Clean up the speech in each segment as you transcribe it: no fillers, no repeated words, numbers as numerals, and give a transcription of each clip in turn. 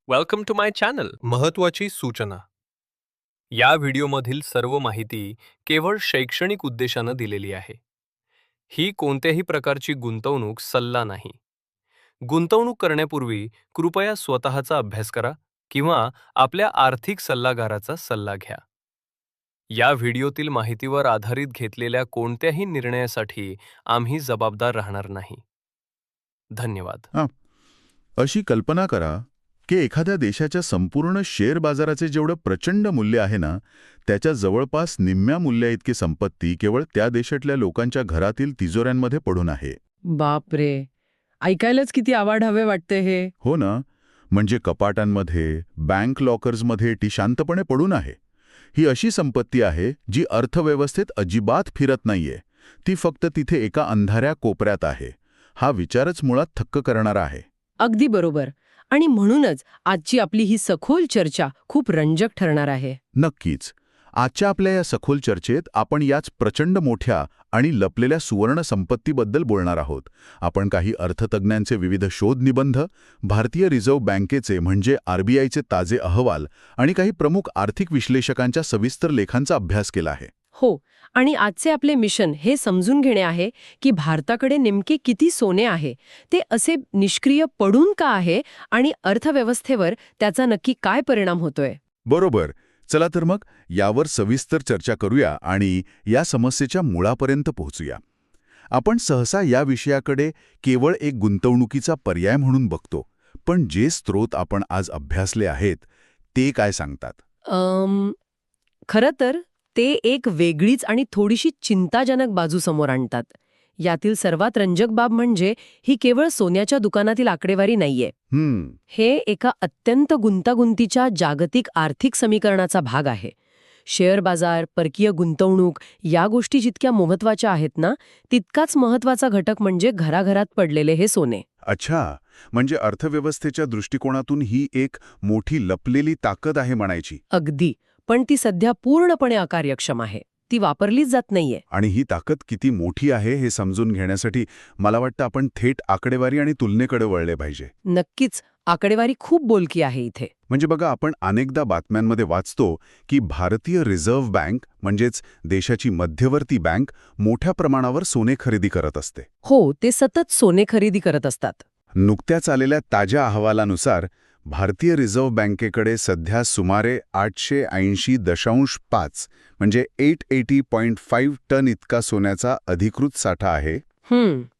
Welcome to my channel. महत्त्वाची सूचना. या व्हिडिओमधील सर्व माहिती केवळ शैक्षणिक उद्देशानं दिलेली आहे. ही कोणत्याही प्रकारची गुंतवणूक सल्ला नाही. गुंतवणूक करण्यापूर्वी कृपया स्वतःचा अभ्यास करा किंवा आपल्या आर्थिक सल्लागाराचा सल्ला घ्या. या व्हिडिओतील माहितीवर आधारित घेतलेल्या कोणत्याही निर्णयासाठी आम्ही जबाबदार राहणार नाही. धन्यवाद. अशी कल्पना करा की एखाद्या देशाच्या संपूर्ण शेअर बाजाराचे जेवढं प्रचंड मूल्य आहे ना, त्याच्या जवळपास निम्म्या मूल्याइतकी संपत्ती केवळ त्या देशातल्या लोकांच्या घरातील तिजोऱ्यांमध्ये पडून आहे. बापरे, ऐकायलाच किती आवाढावे वाटते हे. हो ना, म्हणजे कपाटांमध्ये, बँक लॉकर्समध्ये ती शांतपणे पडून आहे. ही अशी संपत्ती आहे जी अर्थव्यवस्थेत अजिबात फिरत नाहीये. ती फक्त तिथे एका अंधाऱ्या कोपऱ्यात आहे. हा विचारच मुळात थक्क करणारा आहे. अगदी बरोबर. आणि म्हणूनच आजची आपली ही सखोल चर्चा खूप रंजक ठरणार आहे. नक्कीच. आजच्या आपल्या या सखोल चर्चेत आपण याच प्रचंड मोठ्या आणि लपलेल्या सुवर्ण संपत्तीबद्दल बोलणार आहोत. आपण काही अर्थतज्ञांचे विविध शोध निबंध, भारतीय रिझर्व्ह बँकेचे म्हणजे RBIचे ताजे अहवाल आणि काही प्रमुख आर्थिक विश्लेषकांच्या सविस्तर लेखांचा अभ्यास केला आहे. हो, आणि आजचे आपले मिशन हे समजून घेणे आहे की भारताकडे नेमके किती सोने आहे, ते असे निष्क्रिय पडून का आहे आणि अर्थव्यवस्थेवर त्याचा नक्की काय परिणाम होतोय. बरोबर. चला तर मग यावर सविस्तर चर्चा करूया आणि या समस्येच्या मुळापर्यंत पोहोचूया. आपण सहसा या विषयाकडे केवळ एक गुंतवणुकीचा पर्याय म्हणून बघतो, पण जे स्रोत आपण आज अभ्यासले आहेत ते काय सांगतात? खरं तर ते एक वेगळीच आणि थोडीशी चिंताजनक बाजू समोर आणतात. यातील सर्वात रंजक बाब म्हणजे ही केवळ सोन्याच्या दुकानातील आकडेवारी नाहीये. हे एका अत्यंत गुंतागुंतीच्या जागतिक आर्थिक समीकरणाचा भाग आहे. शेअर बाजार, परकीय गुंतवणूक या गोष्टी जितक्या महत्वाच्या आहेत ना, तितकाच महत्वाचा घटक म्हणजे घराघरात पडलेले हे सोने. अच्छा, म्हणजे अर्थव्यवस्थेच्या दृष्टिकोनातून ही एक मोठी लपलेली ताकद आहे म्हणायची. अगदी. पण ती सध्या पूर्णपणे अकार्यक्षम आहे. ती वापरलीच जात नाहीये. आणि ही ताकद किती मोठी आहे हे समजून घेण्यासाठी मला वाटतं आपण थेट आकडेवारी आणि तुलनेकडे वळले पाहिजे. नक्कीच. आकडेवारी खूप बोलकी आहे इथे. म्हणजे बघा, आपण अनेकदा बातम्यांमध्ये वाचतो की भारतीय रिझर्व्ह बँक म्हणजेच देशाची मध्यवर्ती बँक मोठ्या प्रमाणावर सोने खरेदी करत असते. हो, ते सतत सोने खरेदी करत असतात. नुकत्याच आलेल्या ताज्या अहवालानुसार भारतीय रिझर्व्ह बँकेकडे सध्या सुमारे 880.5 म्हणजे 880.5 टन इतका सोन्याचा अधिकृत साठा आहे.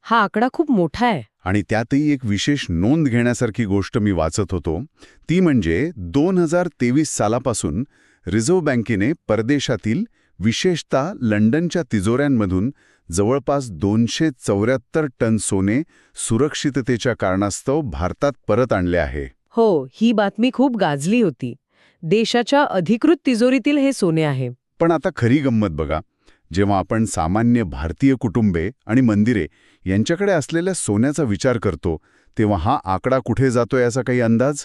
हा आकडा खूप मोठा आहे. आणि त्यातही एक विशेष नोंद घेण्यासारखी गोष्ट मी वाचत होतो, ती म्हणजे 2023 सालापासून रिझर्व्ह बँकेने परदेशातील, विशेषतः लंडनच्या तिजोऱ्यांमधून जवळपास 274 टन सोने सुरक्षिततेच्या कारणास्तव भारतात परत आणले आहे. हो, ही बातमी खूप गाजली होती. देशाच्या अधिकृत तिजोरीतील हे सोने आहे. पण आता खरी गंमत बघा, जेव्हा आपण सामान्य भारतीय कुटुंबे आणि मंदिरे यांच्याकडे असलेल्या सोन्याचा विचार करतो, तेव्हा हा आकडा कुठे जातो याचा काही अंदाज?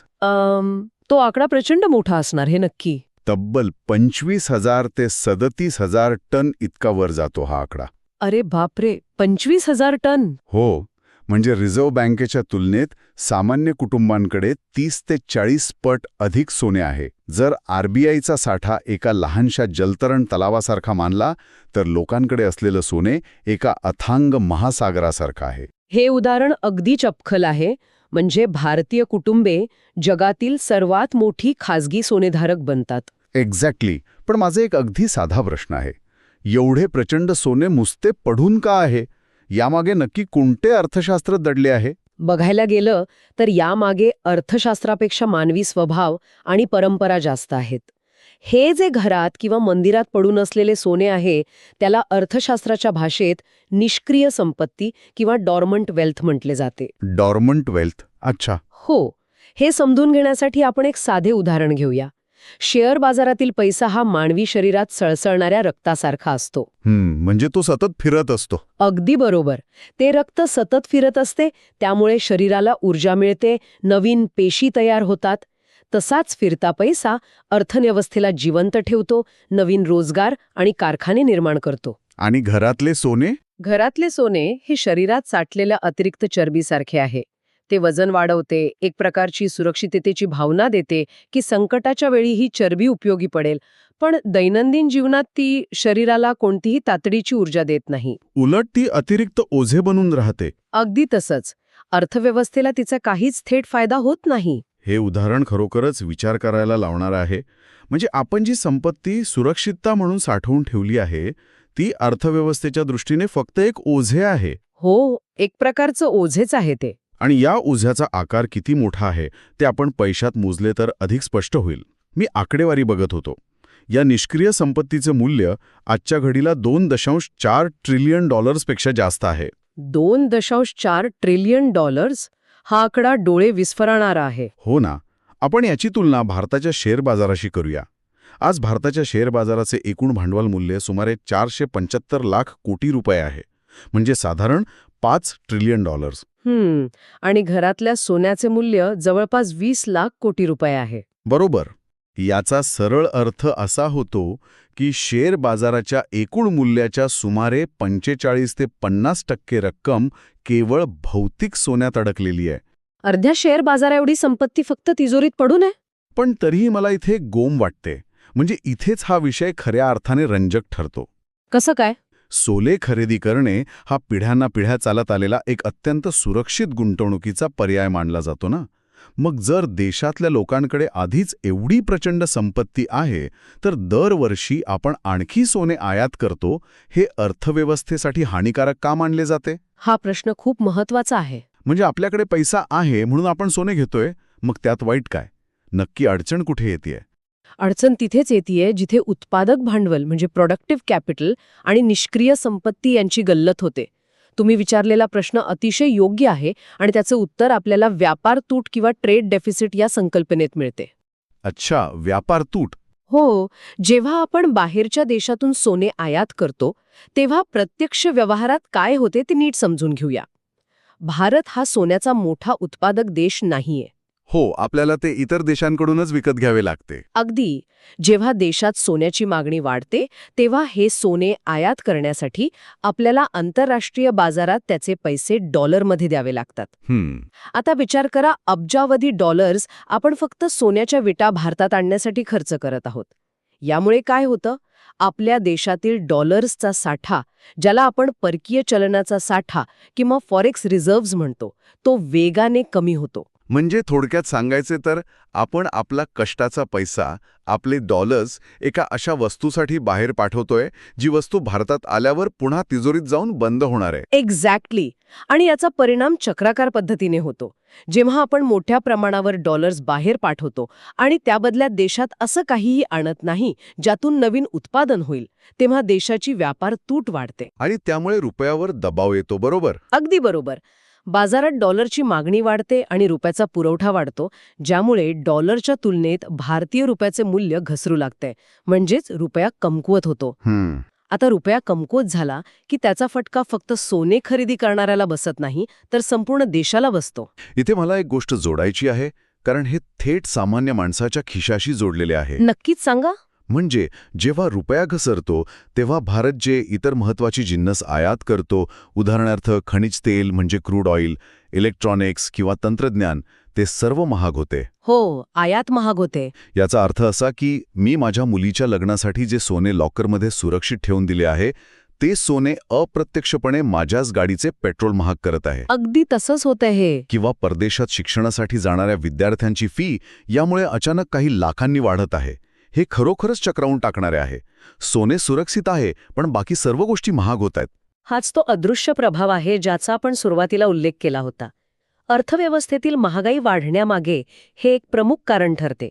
तो आकडा प्रचंड मोठा असणार हे नक्की. तब्बल 25,000 ते 37,000 टन इतका वर जातो हा आकडा. अरे बापरे, 25,000 टन. हो, म्हणजे रिझर्व्ह बँकेच्या तुलनेत सामान्य कुटुंबांकडे 30 ते 40 पट अधिक सोने आहे. जर RBIचा साठा एका लहानशा जलतरण तलावासारखा मानला तर लोकांकडे असलेलं सोने एका अथांग महासागरासारखं आहे. हे उदाहरण अगदी चपखल आहे. म्हणजे भारतीय कुटुंबे जगातील सर्वात मोठी खासगी सोनेधारक बनतात. एक्झॅक्टली. पण माझा एक अगदी साधा प्रश्न आहे, एवढे प्रचंड सोने नुसते पडून का आहे? यामागे नक्की कोणते अर्थशास्त्र दडले आहे? बघायला गेलं तर यामागे अर्थशास्त्रापेक्षा मानवी स्वभाव आणि परंपरा जास्त आहेत. हे जे घरात किंवा मंदिरात पडून असलेले सोने आहे, त्याला अर्थशास्त्राच्या भाषेत निष्क्रिय संपत्ती किंवा डॉर्मंट वेल्थ म्हटले जाते. Dormant wealth? अच्छा. हो. हे समजून घेण्यासाठी आपण एक साधे उदाहरण घेऊया. शेअर बाजारातील पैसा हा मानवी शरीरात सळसळणाऱ्या रक्तासारखा असतो. म्हणजे तो सतत फिरत असतो. अगदी बरोबर. ते रक्त सतत फिरत असते, त्यामुळे शरीराला ऊर्जा मिळते, नवीन पेशी तयार होतात. तसाच फिरता पैसा अर्थव्यवस्थेला जिवंत ठेवतो, नवीन रोजगार आणि कारखाने निर्माण करतो. आणि घरातले सोने? घरातले सोने हे शरीरात साठलेल्या अतिरिक्त चरबीसारखे आहे. ते वजन वाढवते, एक प्रकारची सुरक्षिततेची भावना देते की संकटाच्या वेळी ही चरबी उपयोगी पडेल, पण दैनंदिन जीवनात ती शरीराला कोणतीही तातडीची ऊर्जा देत नाही. उलट ती अतिरिक्त ओझे बनून राहते. अगदी तसंच. अर्थव्यवस्थेला तिचा काहीच थेट फायदा होत नाही. हे उदाहरण खरोखरच विचार करायला लावणारं आहे. म्हणजे आपण जी संपत्ती सुरक्षितता म्हणून साठवून ठेवली आहे ती अर्थव्यवस्थेच्या दृष्टीने फक्त एक ओझे आहे. हो, एक प्रकारचं ओझेच आहे ते. आणि या ओझ्याचा आकार किती मोठा आहे ते आपण पैशात मोजले तर अधिक स्पष्ट होईल. मी आकडेवारी बघत होतो. या निष्क्रिय संपत्तीचं मूल्य आजच्या घडीला $2.4 ट्रिलियन पेक्षा जास्त आहे. $2.4 ट्रिलियन? हा आकडा डोळे विस्फारणारा आहे. हो ना. आपण याची तुलना भारताच्या शेअर बाजाराशी करूया. आज भारताच्या शेअर बाजाराचे एकूण भांडवल मूल्य सुमारे 475 लाख कोटी रुपये आहे. म्हणजे साधारण $5 ट्रिलियन. आणि घरातल्या सोन्याचे मूल्य जवळपास 20 लाख कोटी रुपये आहे. बरोबर. याचा सरळ अर्थ असा होतो की शेअर बाजाराच्या एकूण मूल्याच्या सुमारे 45 ते 50% रक्कम केवळ भौतिक सोन्यात अडकलेली आहे. अर्ध्या शेअर बाजाराएवढी संपत्ती फक्त तिजोरीत पडून आहे. पण तरीही मला इथे गोम वाटते. म्हणजे इथेच हा विषय खऱ्या अर्थाने रंजक ठरतो. कसं काय? सोने खरेदी करणे हा पिढ्याना पिढ्या चालत आलेला एक अत्यंत सुरक्षित गुंतवणुकीचा पर्याय मानला जातो ना. मग जर देशातल्या लोकांकडे आधीच एवढी प्रचंड संपत्ती आहे तर दरवर्षी आपण आणखी सोने आयात करतो, हे अर्थव्यवस्थेसाठी हानिकारक का मानले जाते? हा प्रश्न खूप महत्वाचा आहे. म्हणजे आपल्याकडे पैसा आहे म्हणून आपण सोने घेतोय, मग त्यात वाईट काय? नक्की अडचण कुठे येतेय? अडचण तिथेच येतेय जिथे उत्पादक भांडवल म्हणजे प्रोडक्टिव्ह कॅपिटल आणि निष्क्रिय संपत्ती यांची गल्लत होते. तुम्ही विचारलेला प्रश्न अतिशय योग्य आहे आणि त्याचं उत्तर आपल्याला व्यापार तूट किंवा ट्रेड डेफिसिट या संकल्पनेत मिळते. अच्छा, व्यापार तूट. हो, जेव्हा आपण बाहेरच्या देशातून सोने आयात करतो तेव्हा प्रत्यक्ष व्यवहारात काय होते ते नीट समजून घेऊया. भारत हा सोन्याचा मोठा उत्पादक देश नाहीये. हो, आपल्याला ते इतर देशांकडूनच विकत घ्यावे लागते. अगदी. जेव्हा देशात सोन्याची मागणी वाढते तेव्हा हे सोने आयात करण्यासाठी आपल्याला आंतरराष्ट्रीय बाजारात त्याचे पैसे डॉलरमध्ये द्यावे लागतात. आता विचार करा, अब्जावधी डॉलर्स आपण फक्त सोन्याच्या विटा भारतात आणण्यासाठी खर्च करत आहोत. यामुळे काय होतं? आपल्या देशातील डॉलर्सचा साठा, ज्याला आपण परकीय चलनाचा साठा किंवा फॉरेक्स रिझर्व्हज म्हणतो, तो वेगाने कमी होतो. म्हणजे थोडक्यात सांगायचे तर आपण आपला कष्टाचा पैसा, आपले डॉलर्स एका अशा वस्तूसाठी बाहेर पाठवतोय जी वस्तू भारतात आल्यावर पुन्हा तिजोरीत जाऊन बंद होणार आहे. एक्झॅक्टली. आणि याचा परिणाम चक्राकार पद्धतीने होतो. जेव्हा आपण मोठ्या प्रमाणावर डॉलर्स बाहेर पाठवतो आणि त्या बदल्यात देशात असं काहीही आणत नाही ज्यातून नवीन उत्पादन होईल, तेव्हा देशाची व्यापार तूट वाढते. आणि त्यामुळे रुपयावर दबाव येतो. बरोबर? अगदी बरोबर. बाजारात डॉलरची मागणी वाढते आणि रुपयाचा पुरवठा वाढतो, ज्यामुळे डॉलरच्या तुलनेत भारतीय रुपयाचे मूल्य घसरू लागते. म्हणजेच रुपया कमकुवत होतो. आता रुपया कमकुवत झाला की त्याचा फटका फक्त सोने खरेदी करणाऱ्याला बसत नाही, तर संपूर्ण देशाला बसतो. इथे मला एक गोष्ट जोडायची आहे, कारण हे थेट सामान्य माणसाच्या खिशाशी जोडलेले आहे. नक्कीच सांगा. म्हणजे जेव्हा रुपया घसरतो तेव्हा भारत जे इतर महत्त्वाची जिन्नस आयात करतो, उदाहरणार्थ खनिज तेल म्हणजे क्रूड ऑइल, इलेक्ट्रॉनिक्स किंवा तंत्रज्ञान, ते सर्व महाग होते. हो, आयात महाग होते. याचा अर्थ असा की मी माझ्या मुलीच्या लग्नासाठी जे सोने लॉकरमध्ये सुरक्षित ठेवून दिले आहे ते सोने अप्रत्यक्षपणे माझ्याच गाडीचे पेट्रोल महाग करत आहे. अगदी तसंच होतं हे. किंवा परदेशात शिक्षणासाठी जाणाऱ्या विद्यार्थ्यांची फी यामुळे अचानक काही लाखांनी वाढत आहे. हे खरोखरच चक्रावून टाकणारे आहे. सोने सुरक्षित आहे पण बाकी सर्व गोष्टी महाग होत आहेत. हाच तो अदृश्य प्रभाव आहे ज्याचा आपण सुरुवातीला उल्लेख केला होता. अर्थव्यवस्थेतील महागाई वाढण्यामागे हे एक प्रमुख कारण ठरते.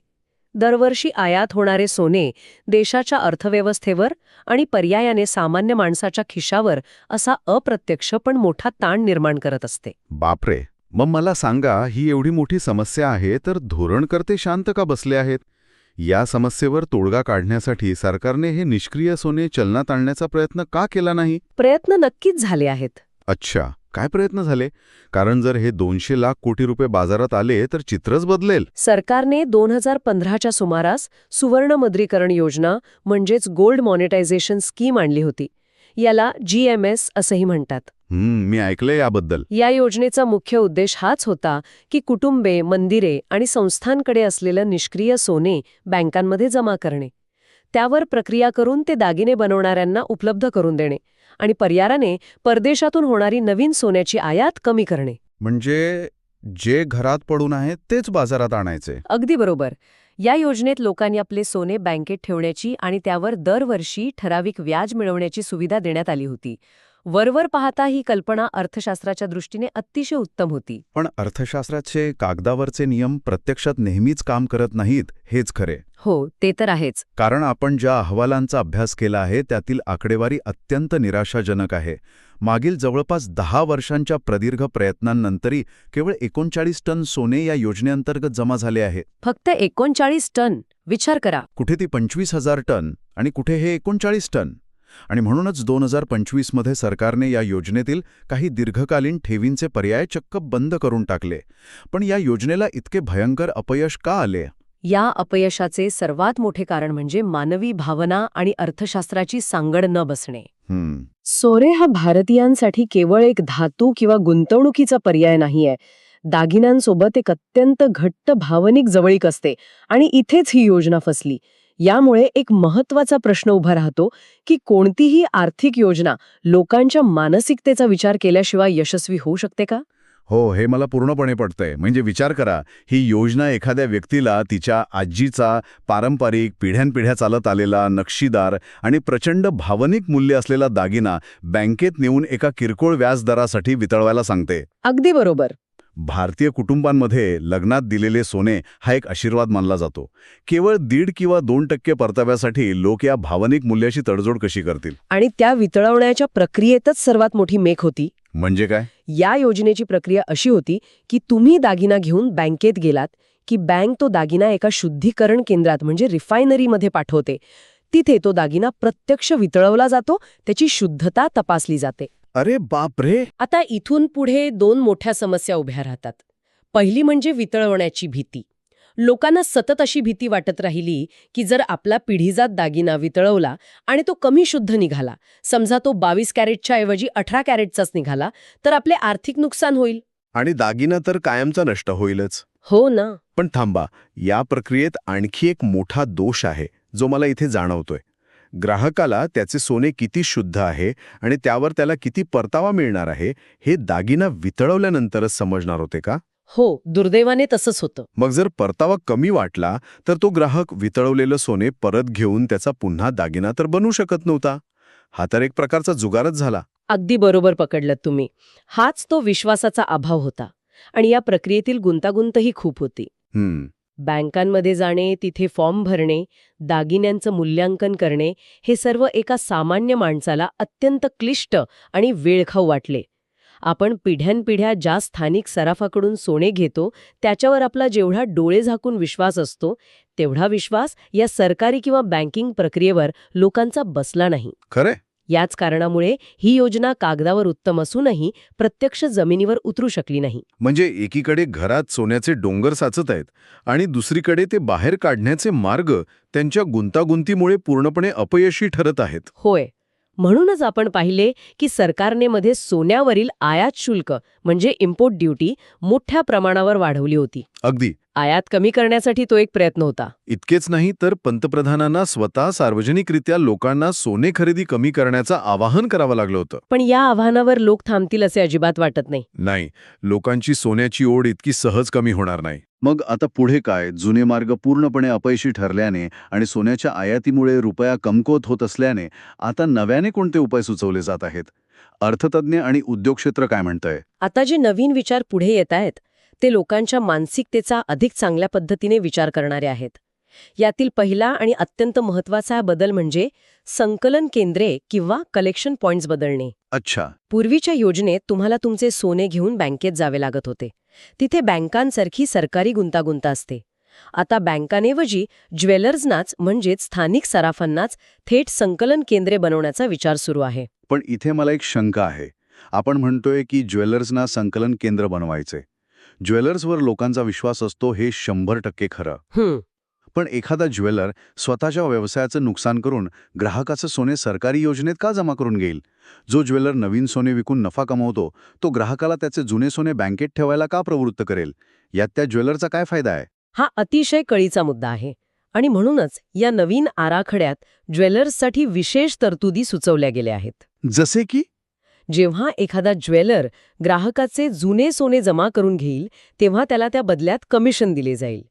दरवर्षी आयात होणारे सोने देशाच्या अर्थव्यवस्थेवर आणि पर्यायाने सामान्य माणसाच्या खिशावर असा अप्रत्यक्ष पण मोठा ताण निर्माण करत असते. बापरे. मग मला सांगा, ही एवढी मोठी समस्या आहे तर धोरणकर्ते शांत का बसले आहेत? या समस्येवर तोडगा काढण्यासाठी सरकारने हे निष्क्रिय सोने चलनात आणण्याचा प्रयत्न का केला नाही? प्रयत्न नक्कीच झाले आहेत. अच्छा, काय प्रयत्न झाले? कारण जर हे 200 लाख कोटी रुपये बाजारात आले तर चित्रच बदलेल. सरकारने 2015च्या सुमारास सुवर्ण मुद्रीकरण योजना म्हणजेच गोल्ड मॉनिटायझेशन स्कीम आणली होती. याला GMS असंही म्हणतात. मी ऐकलंय याबद्दल. या योजनेचा मुख्य उद्देश हाच होता की कुटुंबे, मंदिरे आणि संस्थांकडे असलेलं निष्क्रिय सोने बँकांमध्ये जमा करणे, त्यावर प्रक्रिया करून ते दागिने बनवणाऱ्यांना उपलब्ध करून देणे आणि पर्यायाने परदेशातून होणारी नवीन सोन्याची आयात कमी करणे. म्हणजे जे घरात पडून आहे तेच बाजारात आणायचे. अगदी बरोबर. या योजनेत लोकांनी आपले सोने बँकेत ठेवण्याची आणि त्यावर दरवर्षी ठराविक व्याज मिळवण्याची सुविधा देण्यात आली होती. वरवर पाहता ही कल्पना अर्थशास्त्राच्या दृष्टीने अतिशय उत्तम होती. पण अर्थशास्त्राचे कागदावरचे नियम प्रत्यक्षात नेहमीच काम करत नाहीत, हेच खरे. हो, ते तर आहेच. कारण आपण ज्या अहवालांचा अभ्यास केला आहे त्यातील आकडेवारी अत्यंत निराशाजनक आहे. मागील जवळपास 10 वर्षांच्या प्रदीर्घ प्रयत्नांनंतरही केवळ 39 टन सोने या योजनेअंतर्गत जमा झाले आहे. फक्त 39 टन. विचार करा. कुठे ती 25,000 टन आणि कुठे हे 39 टन. आणि म्हणूनच 2025 मध्ये सरकारने या योजनेतील काही दीर्घकालीन ठेवींचे पर्याय चक्क बंद करून टाकले. पण या योजनेला इतके भयंकर अपयश का आले? या अपयशाचे सर्वात मोठे कारण म्हणजे मानवी भावना आणि अर्थशास्त्राची सांगड न बसणे. सोने हा भारतीयांसाठी केवळ एक धातू किंवा गुंतवणुकीचा पर्याय नाहीये. दागिन्यांसोबत एक अत्यंत घट्ट भावनिक जवळीक असते आणि इथेच ही योजना फसली. यामुळे एक महत्वाचा प्रश्न उभा राहतो की कोणतीही आर्थिक योजना लोकांच्या मानसिकतेचा विचार केल्याशिवाय यशस्वी होऊ शकते का? हो, हे मला पूर्णपणे पटतंय. म्हणजे विचार करा, ही योजना एखाद्या व्यक्तीला तिच्या आजीचा पारंपरिक पिढ्यानपिढ्या चालत आलेला नक्षीदार आणि प्रचंड भावनिक मूल्य असलेला दागिना बँकेत नेऊन एका किरकोळ व्याजदरासाठी वितळवायला सांगते. अगदी बरोबर. भारतीय कुटुंबांमध्ये लग्नात दिलेले सोने हा एक आशीर्वाद मानला जातो. केवळ 1.5 किंवा 2% परताव्यासाठी लोक या भावनिक मूल्याशी तडजोड कशी करतील? आणि त्या वितळवण्याच्या प्रक्रियेतच सर्वात मोठी मेख होती. म्हणजे काय? या योजनेची प्रक्रिया अशी होती की तुम्ही दागिना घेऊन बँकेत गेलात की बँक तो दागिना एका शुद्धीकरण केंद्रात म्हणजे रिफायनरीमध्ये पाठवते. तिथे तो दागिना प्रत्यक्ष वितळवला जातो, त्याची शुद्धता तपासली जाते. अरे बापरे! आता इथून पुढे 2 मोठ्या समस्या उभ्या राहतात. पहिली म्हणजे वितळवण्याची भीती. लोकांना सतत अशी भीती वाटत राहिली की जर आपला पिढीजात दागिना वितळवला आणि तो कमी शुद्ध निघाला, समजा तो 22 कॅरेटच्या ऐवजी 18 कॅरेटचाच निघाला, तर आपले आर्थिक नुकसान होईल. आणि दागिना तर कायमचा नष्ट होईलच. हो ना. पण थांबा, या प्रक्रियेत आणखी एक मोठा दोष आहे जो मला इथे जाणवतोय. ग्राहकाला त्याचे सोने किती शुद्ध आहे आणि त्यावर त्याला किती परतावा मिळणार आहे हे दागिना वितळवल्यानंतरच समजणार होते का? हो, दुर्दैवाने तसंच होतं. मग जर परतावा कमी वाटला तर तो ग्राहक वितळवलेलं सोने परत घेऊन त्याचा पुन्हा दागिना तर बनवू शकत नव्हता. हा तर एक प्रकारचा जुगारच झाला. अगदी बरोबर पकडलं तुम्ही. हाच तो विश्वासाचा अभाव होता. आणि या प्रक्रियेतील गुंतागुंतही खूप होती. बँकांमध्ये जाणे, तिथे फॉर्म भरणे, दागिन्यांचं मूल्यांकन करणे, हे सर्व एका सामान्य माणसाला अत्यंत क्लिष्ट आणि वेळखाऊ वाटले. आपण पिढ्यानपिढ्या ज्या स्थानिक सराफाकडून सोने घेतो त्याच्यावर आपला जेवढा डोळे झाकून विश्वास असतो, तेवढा विश्वास या सरकारी किंवा बँकिंग प्रक्रियेवर लोकांचा बसला नाही. खरे? याच कारणामुळे ही योजना कागदावर उत्तम असूनही प्रत्यक्ष जमिनीवर उतरू शकली नाही. म्हणजे एकीकडे घरात सोन्याचे डोंगर साचत आहेत आणि दुसरीकडे ते बाहेर काढण्याचे मार्ग त्यांच्या गुंतागुंतीमुळे पूर्णपणे अपयशी ठरत आहेत. होय. म्हणूनच आपण पाहिले की सरकारने मध्ये सोन्यावरील आयात शुल्क म्हणजे इम्पोर्ट ड्युटी मोठ्या प्रमाणावर वाढवली होती. अगदी. आयात कमी करण्यासाठी तो एक प्रयत्न होता. इतकेच नाही तर पंतप्रधानांना स्वतः सार्वजनिकरित्या लोकांना सोने खरेदी कमी करण्याचं आवाहन करावं लागलं होतं. पण या आव्हानावर लोक थांबतील असे अजिबात वाटत नाही. नाही, लोकांची सोन्याची ओढ इतकी सहज कमी होणार नाही. मग आता पुढे काय? जुने मार्ग पूर्णपणे अपयशी ठरल्याने आणि सोन्याच्या आयातीमुळे रुपया कमकुवत होत असल्याने आता नव्याने कोणते उपाय सुचवले जात आहेत? अर्थतज्ञ आणि उद्योग क्षेत्र काय म्हणतंय? आता जे नवीन विचार पुढे येत आहेत ते लोकांच्या मानसिकतेचा अधिक चांगल्या पद्धतीने विचार करणारे आहेत. यातील पहिला आणि अत्यंत महत्वाचा बदल म्हणजे संकलन केंद्रे किंवा कलेक्शन पॉइंट्स बदलणे. अच्छा. पूर्वीच्या योजनेत तुम्हाला तुमचे सोने घेऊन बँकेत जावे लागत होते. तिथे बँकांसारखी सरकारी गुंतागुंत असते. आता बँकांऐवजी ज्वेलर्सनाच म्हणजेच स्थानिक सराफांनाच थेट संकलन केंद्रे बनवण्याचा विचार सुरू आहे. पण इथे मला एक शंका आहे. आपण म्हणतोय की ज्वेलर्सना संकलन केंद्र बनवायचे. ज्वेलर्सवर लोकांचा विश्वास असतो हे 100% खरं. पण एखादा ज्वेलर स्वतःच्या व्यवसायाचं नुकसान करून ग्राहकाचं सोने सरकारी योजनेत का जमा करून घेईल? जो ज्वेलर नवीन सोने विकून नफा कमवतो तो ग्राहकाला त्याचे जुने सोने बँकेत ठेवायला का प्रवृत्त करेल? यात त्या ज्वेलरचा काय फायदा आहे? हा अतिशय कळीचा मुद्दा आहे आणि म्हणूनच या नवीन आराखड्यात ज्वेलर्ससाठी विशेष तरतुदी सुचवल्या गेल्या आहेत. जसे की जेव्हा एखादा ज्वेलर ग्राहकाचे जुने सोने जमा करून घेईल तेव्हा त्याला त्या बदल्यात कमिशन दिले जाईल.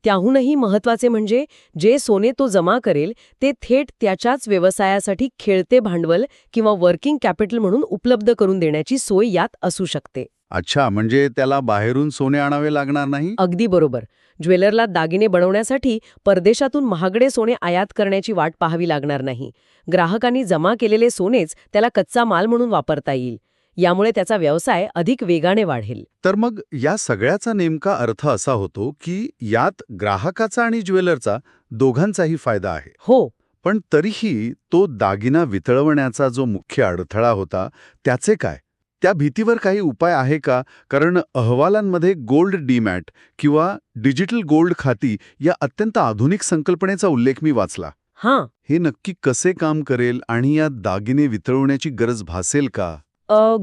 त्याहूनही महत्त्वाचे म्हणजे जे सोने तो जमा करेल ते थेट त्याच्याच व्यवसायासाठी खेळते भांडवल किंवा वर्किंग कॅपिटल म्हणून उपलब्ध करून देण्याची सोय यात असू शकते. अच्छा, म्हणजे त्याला बाहेरून सोने आणावे लागणार नाही? अगदी बरोबर. ज्वेलरला दागिने बनवण्यासाठी परदेशातून महागडे सोने आयात करण्याची वाट पाहावी लागणार नाही. ग्राहकांनी जमा केलेले सोनेच त्याला कच्चा माल म्हणून वापरता येईल. यामुळे त्याचा व्यवसाय अधिक वेगाने वाढेल. तर मग या सगळ्याचा नेमका अर्थ असा होतो की यात ग्राहकाचा आणि ज्वेलरचा दोघांचाही फायदा आहे. हो, पण तरीही तो दागिना वितळवण्याचा जो मुख्य अडथळा होता त्याचे काय? त्या भीतीवर काही उपाय आहे का? कारण अहवालांमध्ये गोल्ड डीमॅट किंवा डिजिटल गोल्ड खाती या अत्यंत आधुनिक संकल्पनेचा उल्लेख मी वाचला. हां. हे नक्की कसे काम करेल आणि यात दागिने वितळवण्याची गरज भासेल का?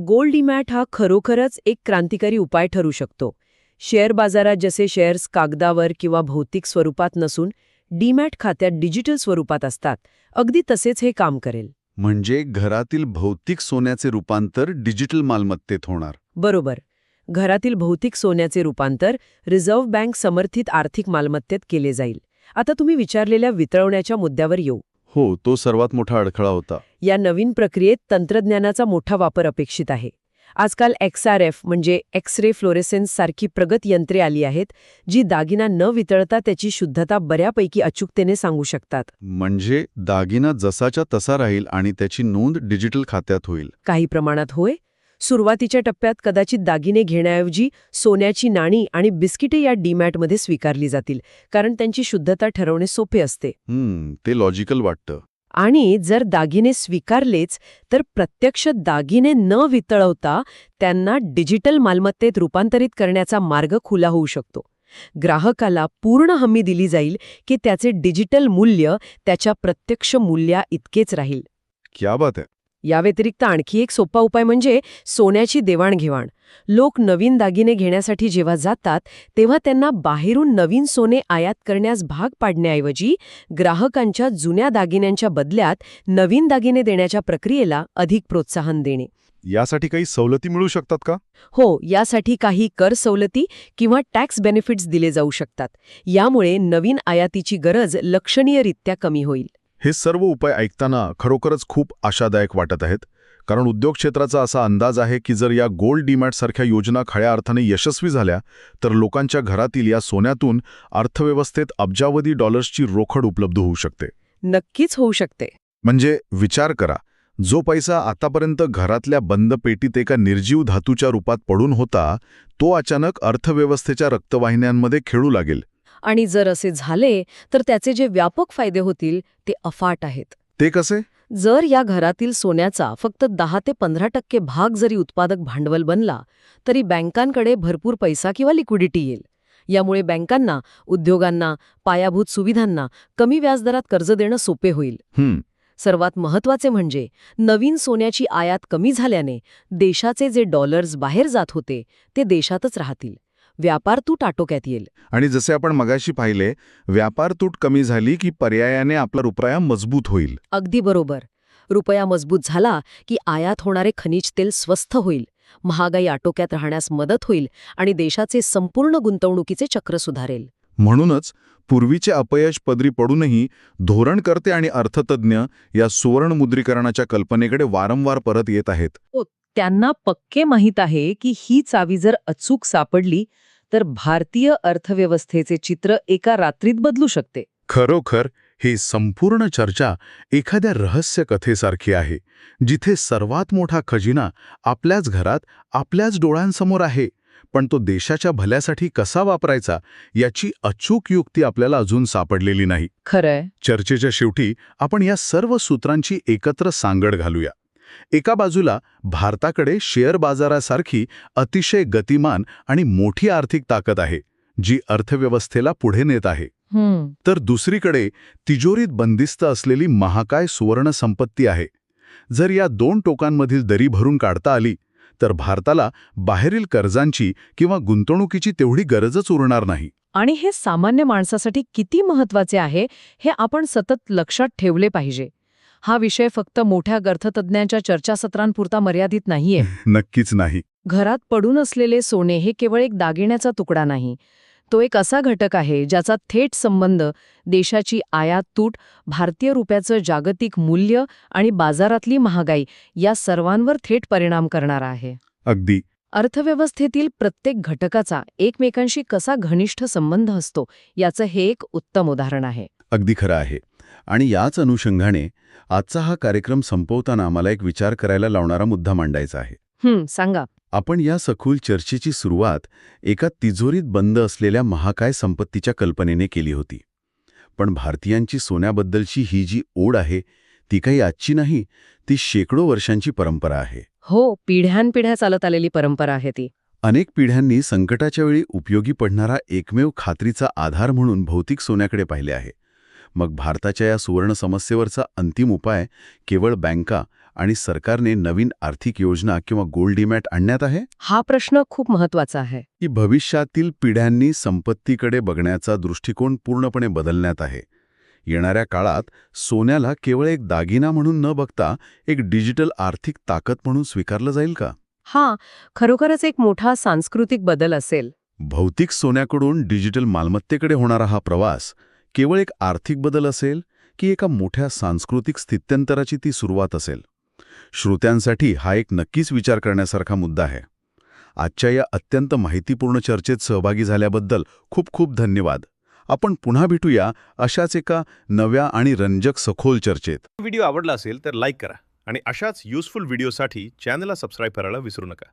गोल्ड डीमॅट हा खरोखरच एक क्रांतिकारी उपाय ठरू शकतो. शेअर बाजारात जसे शेअर्स कागदावर किंवा भौतिक स्वरूपात नसून डीमॅट खात्यात डिजिटल स्वरूपात असतात, अगदी तसेच हे काम करेल. म्हणजे घरातील भौतिक सोन्याचे रूपांतर डिजिटल मालमत्तेत होणार. बरोबर. घरातील भौतिक सोन्याचे रूपांतर रिझर्व्ह बँक समर्थित आर्थिक मालमत्तेत केले जाईल. आता तुम्ही विचारलेल्या वितळवण्याच्या मुद्द्यावर येऊ. हो, तो सर्वात मोठा अडथळा होता. या नवीन प्रक्रियेत तंत्रज्ञानाचा मोठा वापर अपेक्षित आहे. आजकाल XRF म्हणजे एक्स रे फ्लोरेसेन्स सारखी प्रगत यंत्रे आली आहेत, जी दागिना न वितळता त्याची शुद्धता बऱ्यापैकी अचूकतेने सांगू शकतात. म्हणजे दागिना जसाच्या तसा राहील आणि त्याची नोंद डिजिटल खात्यात होईल. काही प्रमाणात होय. सुरुवातीच्या टप्प्यात कदाचित दागिने घेण्याऐवजी सोन्याची नाणी आणि बिस्किटे या डीमॅटमध्ये स्वीकारली जातील, कारण त्यांची शुद्धता ठरवणे सोपे असते. ते लॉजिकल वाटतं. आणि जर दागिने स्वीकारलेच तर प्रत्यक्ष दागिने न वितळवता त्यांना डिजिटल मालमत्तेत रूपांतरित करण्याचा मार्ग खुला होऊ शकतो. ग्राहकाला पूर्ण हमी दिली जाईल की त्याचे डिजिटल मूल्य त्याच्या प्रत्यक्ष मूल्या इतकेच राहील. क्या बात आहे. या व्यतिरिक्त आणखी एक सोपा उपाय म्हणजे सोन्याची देवाणघेवाण. लोक नवीन दागिने घेण्यासाठी जेव्हा जातात तेव्हा त्यांना बाहेरून नवीन सोने आयात करण्यास भाग पाडण्याऐवजी ग्राहकांच्या जुन्या दागिन्यांच्या बदल्यात नवीन दागिने देण्याच्या प्रक्रियेला अधिक प्रोत्साहन देणे. यासाठी काही सवलती मिळू शकतात का? हो, यासाठी काही कर सवलती किंवा टॅक्स बेनिफिट्स दिले जाऊ शकतात. यामुळे नवीन आयातीची गरज लक्षणीयरित्या कमी होईल. हे सर्व उपाय ऐकताना खरोखरच खूप आशादायक वाटत आहेत. कारण उद्योग क्षेत्राचा असा अंदाज आहे की जर या गोल्ड डीमॅट सारख्या योजना खऱ्या अर्थाने यशस्वी झाल्या तर लोकांच्या घरातील या सोन्यातून अर्थव्यवस्थेत अब्जावधी डॉलर्सची रोकड उपलब्ध होऊ शकते. नक्कीच होऊ शकते. म्हणजे विचार करा, जो पैसा आतापर्यंत घरातल्या बंद पेटीत एका निर्जीव धातूच्या रूपात पडून होता तो अचानक अर्थव्यवस्थेच्या रक्तवाहिन्यांमध्ये खेळू लागेल. आणि जर असे झाले तर त्याचे जे व्यापक फायदे होतील ते अफाट आहेत. ते कसे? जर या घरातील सोन्याचा फक्त 10 ते 15% भाग जरी उत्पादक भांडवल बनला तरी बँकांकडे भरपूर पैसा किंवा लिक्विडिटी येईल. यामुळे बँकांना, उद्योगांना, पायाभूत सुविधांना कमी व्याजदरात कर्ज देणं सोपे होईल. सर्वात महत्त्वाचे म्हणजे नवीन सोन्याची आयात कमी झाल्याने देशाचे जे डॉलर्स बाहेर जात होते ते देशातच राहतील. व्यापार तूट आटोक्यात येईल. आणि जसे आपण मगाशी पाहिले, व्यापार तूट कमी झाली की पर्यायाने आपला रुपया मजबूत होईल. अगदी बरोबर. रुपया मजबूत झाला की आयात होणारे खनिज तेल स्वस्त होईल, महागाई आटोक्यात राहण्यास मदत होईल आणि देशाचे संपूर्ण गुंतवणुकीचे चक्र सुधारेल. म्हणूनच पूर्वीचे अपयश पदरी पडूनही धोरणकर्ते आणि अर्थतज्ञ या सुवर्णमुद्रीकरणाच्या कल्पनेकडे वारंवार परत येत आहेत. त्यांना पक्के माहीत आहे की ही चावी जर अचूक सापडली तर भारतीय अर्थव्यवस्थेचे चित्र एका रात्रीत बदलू शकते. खरोखर ही संपूर्ण चर्चा एखाद्या रहस्य कथेसारखी आहे, जिथे सर्वात मोठा खजिना आपल्याच घरात, आपल्याच डोळ्यांसमोर आहे, पण तो देशाच्या भल्यासाठी कसा वापरायचा याची अचूक युक्ती आपल्याला अजून सापडलेली नाही. खरंय. चर्चेच्या शेवटी आपण या सर्व सूत्रांची एकत्र सांगड घालूया. एका बाजूला भारताकडे शेअर बाजारासारखी अतिशय गतिमान आणि मोठी आर्थिक ताकद आहे, जी अर्थव्यवस्थेला पुढे नेत आहे. तर दुसरीकडे तिजोरीत बंदिस्त असलेली महाकाय सुवर्ण संपत्ती आहे. जर या दोन टोकांमधील दरी भरून काढता आली तर भारताला बाहेरील कर्जांची किंवा गुंतवणुकीची तेवढी गरजच उरणार नाही. आणि हे सामान्य माणसासाठी किती महत्वाचे आहे हे आपण सतत लक्षात ठेवले पाहिजे. हा विषय फक्त मोठ्या अर्थतज्ञांच्या चर्चासत्रांपुरता मर्यादित नाहीये. नक्कीच नाही. घरात पडून असलेले सोने हे केवळ एक दागिन्याचा तुकडा नाही. तो एक असा घटक आहे ज्याचा थेट संबंध देशाची आयात तूट, भारतीय रुपयाचं जागतिक मूल्य आणि बाजारातली महागाई या सर्वांवर थेट परिणाम करणारा आहे. अगदी. अर्थव्यवस्थेतील प्रत्येक घटकाचा एकमेकांशी कसा घनिष्ठ संबंध असतो याचं हे एक उत्तम उदाहरण आहे. अगदी खरं आहे. आणि याच अनुषंगाने आजचा हा कार्यक्रम संपवताना मला एक विचार करायला लावणारा मुद्दा मांडायचा आहे. सांगा. आपण या सखोल चर्चेची सुरुवात एका तिजोरीत बंद असलेल्या महाकाय संपत्तीच्या कल्पनेने केली होती. पण भारतीयांची सोन्याबद्दलची ही जी ओढ आहे ती काही आजची नाही, ती शेकडो वर्षांची परंपरा आहे. हो, पिढ्यानपिढ्या चालत आलेली परंपरा आहे ती. अनेक पिढ्यांनी संकटाच्या वेळी उपयोगी पडणारा एकमेव खात्रीचा आधार म्हणून भौतिक सोन्याकडे पाहिले आहे. मग भारताच्या या सुवर्ण समस्येवरचा अंतिम उपाय केवळ बँका आणि सरकारने नवीन आर्थिक योजना किंवा गोल्ड डीमॅट आणण्यात आहे? हा प्रश्न खूप महत्वाचा आहे. की भविष्यातील पिढ्यांनी संपत्तीकडे बघण्याचा दृष्टिकोन पूर्णपणे बदलण्यात आहे. येणाऱ्या काळात सोन्याला केवळ एक दागिना म्हणून न बघता एक डिजिटल आर्थिक ताकद म्हणून स्वीकारलं जाईल का? हा खरोखरच एक मोठा सांस्कृतिक बदल असेल. भौतिक सोन्याकडून डिजिटल मालमत्तेकडे होणारा हा प्रवास केवळ एक आर्थिक बदल असेल की एका मोठ्या सांस्कृतिक स्थित्यंतराची ती सुरुवात असेल? श्रोत्यांसाठी हा एक नक्कीच विचार करण्यासारखा मुद्दा आहे. आजच्या या अत्यंत माहितीपूर्ण चर्चेत सहभागी झाल्याबद्दल खूप खूप धन्यवाद. आपण पुन्हा भेटूया अशाच एका नव्या आणि रंजक सखोल चर्चेत. व्हिडिओ आवडला असेल तर लाईक करा आणि अशाच युजफुल व्हिडिओसाठी चॅनलला सबस्क्राईब करायला विसरू नका.